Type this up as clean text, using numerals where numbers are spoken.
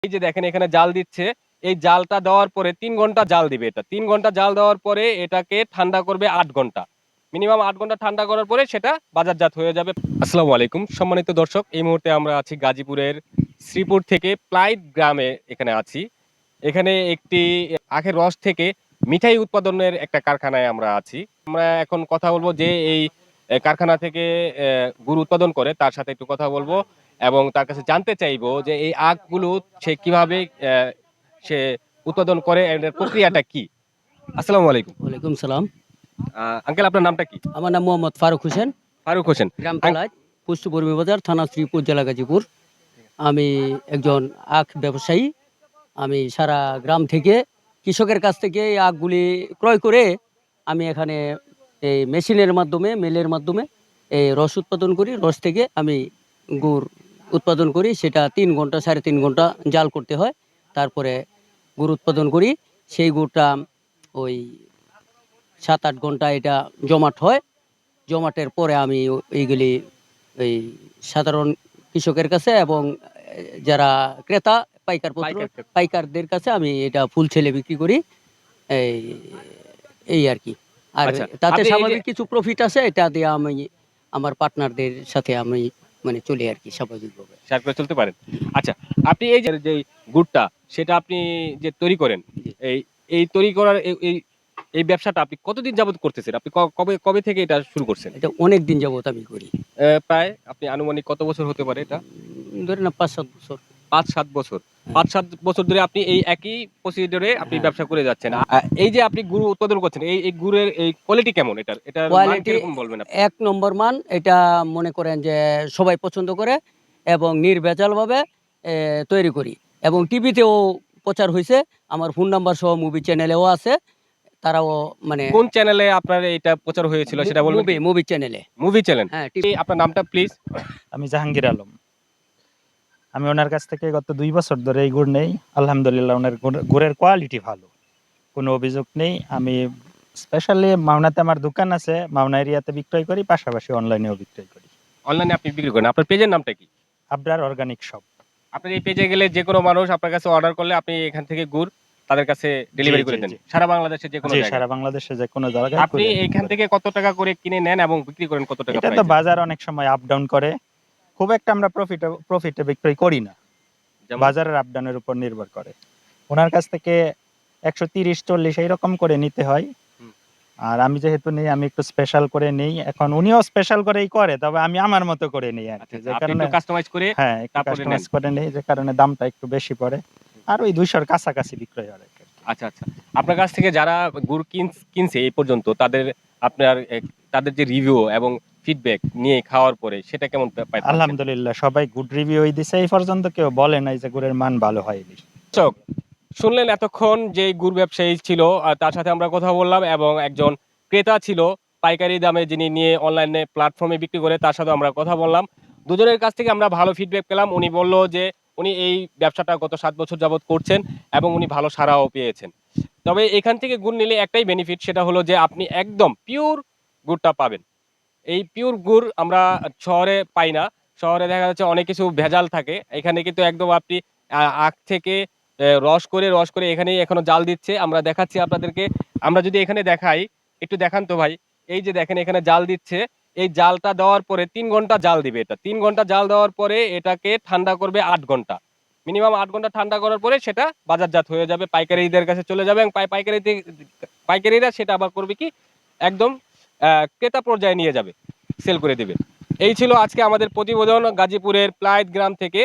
এই যে দেখেন এখানে জাল দিচ্ছে। এই জালটা দেওয়ার পরে ৩ ঘন্টা জাল দিবে এটা। ৩ ঘন্টা জাল দেওয়ার পরে এটাকে ঠান্ডা করবে ৮ ঘন্টা। মিনিমাম ৮ ঘন্টা ঠান্ডা করার পরে সেটা বাজারজাত হয়ে যাবে। আসসালামু আলাইকুম সম্মানিত দর্শক। এই মুহূর্তে আমরা আছি গাজীপুরের শ্রীপুর থেকে প্লাইট গ্রামে এখানে আছি। এখানে একটি আখের রস থেকে মিঠাই উৎপাদনের একটা কারখানায় আমরা আছি। আমরা এখন কথা বলব যে এই কারখানা থেকে গুড় উৎপাদন করে তার সাথে একটু কথা বলব এবং তার কাছে জানতে চাইবো যে এই আখগুলো সে কিভাবে সে উৎপাদন করে এর প্রক্রিয়াটা কি? আসসালামু আলাইকুম। ওয়ালাইকুম সালাম। আঙ্কেল আপনার নামটা কি? আমার নাম মোহাম্মদ ফারুক হোসেন। ফারুক হোসেন। গ্রাম পালাইত, পোস্ট বর্মী বাজার, থানা শ্রীপুর, জেলা গাজীপুর। আমি একজন আখ ব্যবসায়ী। আমি সারা গ্রাম থেকে কৃষকের কাছ থেকে এই আখগুলি ক্রয় করে আমি এখানে এই মেশিনের মাধ্যমে, মিলের মাধ্যমে এই রস উৎপাদন করি। রস থেকে আমি গুড় উৎপাদন করি। সেটা ৩ ঘন্টা ৩.৫ ঘন্টা জাল করতে হয়। তারপরে গুড় উৎপাদন করি। সেই গুড়টা ওই ৭-৮ ঘন্টা এটা জমাট হয়। জমাটের পরে আমি এইগুলি ওই সাধারণ কৃষকের কাছে এবং যারা ক্রেতা পাইকারদের কাছে আমি এটা ফুল ছেলে বিক্রি করি। এই এই আর কি। আর আচ্ছা, তাতে আপনি এই যে স্বাভাবিক কিছু প্রফিট আছে, এটা দিয়ে আমি আমার পার্টনারদের সাথে আমি মানে চলি আর কি স্বাভাবিকভাবে। শেয়ার করে চলতে পারেন। আচ্ছা, আপনি এই যে যেই গুড়টা সেটা আপনি যে তৈরি করেন, জি। এই এই তৈরি করার এই ব্যবসাটা আপনি কতদিন যাবত করতেছেন? আপনি কবে কবে থেকে এটা শুরু করছেন? এটা অনেক দিন যাবত আমি করি। প্রায় আপনি আনুমানিক কত বছর হতে পারে এটা? ধরে না ৫-৭ বছর। ৫-৭ বছর। হ্যাঁ, ৫-৭ বছর ধরে আপনি এই একই প্রসিডিউর এ আপনি হ্যাঁ, ব্যবসা করে যাচ্ছেন। হ্যাঁ। এই যে আপনি গুড় উৎপাদন করছেন, এই গুড়ের এই কোয়ালিটি কেমন এটার? এটার মান কোয়ালিটি কিরকম বলবেন আপনি? ১ নম্বর মান। এটা মনে করেন যে সবাই পছন্দ করে এবং নির্ভেজালভাবে তৈরি করি এবং টিভিতেও প্রচার হইছে। আমার ফোন নাম্বার সহ মুভি চ্যানেলেও আছে। তারাও মানে কোন চ্যানেলে আপনার এটা প্রচার হয়েছিল সেটা বলবেন কি? মুভি চ্যানেলে। Movie channel. হ্যাঁ, আপনার নামটা প্লিজ? আমি জাহাঙ্গীর আলম। আমি ওনার কাছ থেকে গত ২ বছর ধরে এই গুড় নেই। আলহামদুলিল্লাহ ওনার গুড়ের কোয়ালিটি ভালো। কোনো অভিযোগ নেই। আমি স্পেশালি মাওনাতে আমার দোকান আছে। মাওনা এরিয়াতে বিক্রয় করি, পাশাপাশি অনলাইনেও বিক্রয় করি। অনলাইনে আপনি বিক্রি করেন। আপনার পেজের নামটা কি? Abrar organic shop. আপনার এই পেজে গেলে যেকোনো মানুষ আপনার কাছে অর্ডার করলে আপনি এখান থেকে গুড় তাদের কাছে ডেলিভারি করে জি, দেন। জি। সারা বাংলাদেশে যেকোনো জি, জায়গায়। সারা বাংলাদেশে যেকোনো জায়গায় আপনি কুরিয়ার এখান করি। থেকে কত টাকা করে কিনে নেন এবং বিক্রি করেন কত টাকা এটা তো প্রাইসে? বাজার অনেক সময় আপ ডাউন করে। খুব একটা আমরা প্রফিটে বিক্রয় করি না। যেমন বাজারের আপ ডাউনের উপর নির্ভর করে। ওনার কাছ থেকে ১৩০-৪০ এইরকম করে নিতে হয়। হুম। আর আমি যেহেতু নেই, আমি একটু স্পেশাল করে নেই। এখন উনিও স্পেশাল করেই করে, তবে আমি আমার মতো করে নেই আচ্ছা, আরকি। আচ্ছা। যে আপনি কারণে একটু কাস্টমাইজ করে হ্যাঁ, একটু তারপরে নেন। কাস্টমাইজ করে নেই, যে কারণে দামটা একটু বেশি পড়ে। আর ওই ২০০ র কাছাকাছি বিক্রয় হয় আরকি। আচ্ছা, আচ্ছা। আপনার কাছ থেকে যারা গুড় কিনছে এই পর্যন্ত আপনার তাদের যে রিভিউ এবং ফিডব্যাক নিয়ে খাওয়ার পরে সেটা কেমন পাচ্ছেন? আলহামদুলিল্লাহ সবাই গুড রিভিউই দিছে। এই পর্যন্ত কেউ বলে নাই যে গুড়ের মান ভালো হয়নি। দর্শক, শুনলেন এতক্ষণ যে গুড় ব্যবসায়ী ছিল তার সাথে আমরা কথা বললাম এবং একজন ক্রেতা ছিল পাইকারি দামে যিনি নিয়ে অনলাইনে প্ল্যাটফর্মে বিক্রি করে তার সাথে আমরা কথা বললাম। দুজনের কাছ থেকে আমরা ভালো ফিডব্যাক পেলাম। উনি বলল যে উনি এই ব্যবসাটা গত ৭ বছর যাবৎ করছেন এবং উনি ভালো সাড়াও পেয়েছেন। তবে এখান থেকে গুড় নিলে একটাই বেনিফিট, সেটা হলো যে আপনি একদম পিওর গুড়টা পাবেন। এই পিওর গুড় আমরা শহরে পাই না। শহরে দেখা যাচ্ছে অনেক কিছু ভেজাল থাকে। এখানে কিন্তু একদম আপনি আখ থেকে রস করে এখানেই এখনো জাল দিচ্ছে। আমরা দেখাচ্ছি আপনাদেরকে। আমরা যদি এখানে দেখাই, একটু দেখান তো ভাই। এই যে দেখেন এখানে জাল দিচ্ছে। এই জালটা দেওয়ার পরে ৩ ঘন্টা জাল দিবে এটা। ৩ ঘন্টা জাল দেওয়ার পরে এটাকে ঠান্ডা করবে ৮ ঘন্টা। মিনিমাম ৮ ঘন্টা ঠান্ডা করার পরে সেটা বাজারজাত হয়ে যাবে। পাইকারিদের কাছে চলে যাবে এবং পাইকারিরা সেটা আবার করবে কি? একদম ক্রেতা পর্যায়ে নিয়ে যাবে। সেল করে দিবে। এই ছিল আজকে আমাদের প্রতিবেদন গাজীপুরের প্লাইট গ্রাম থেকে।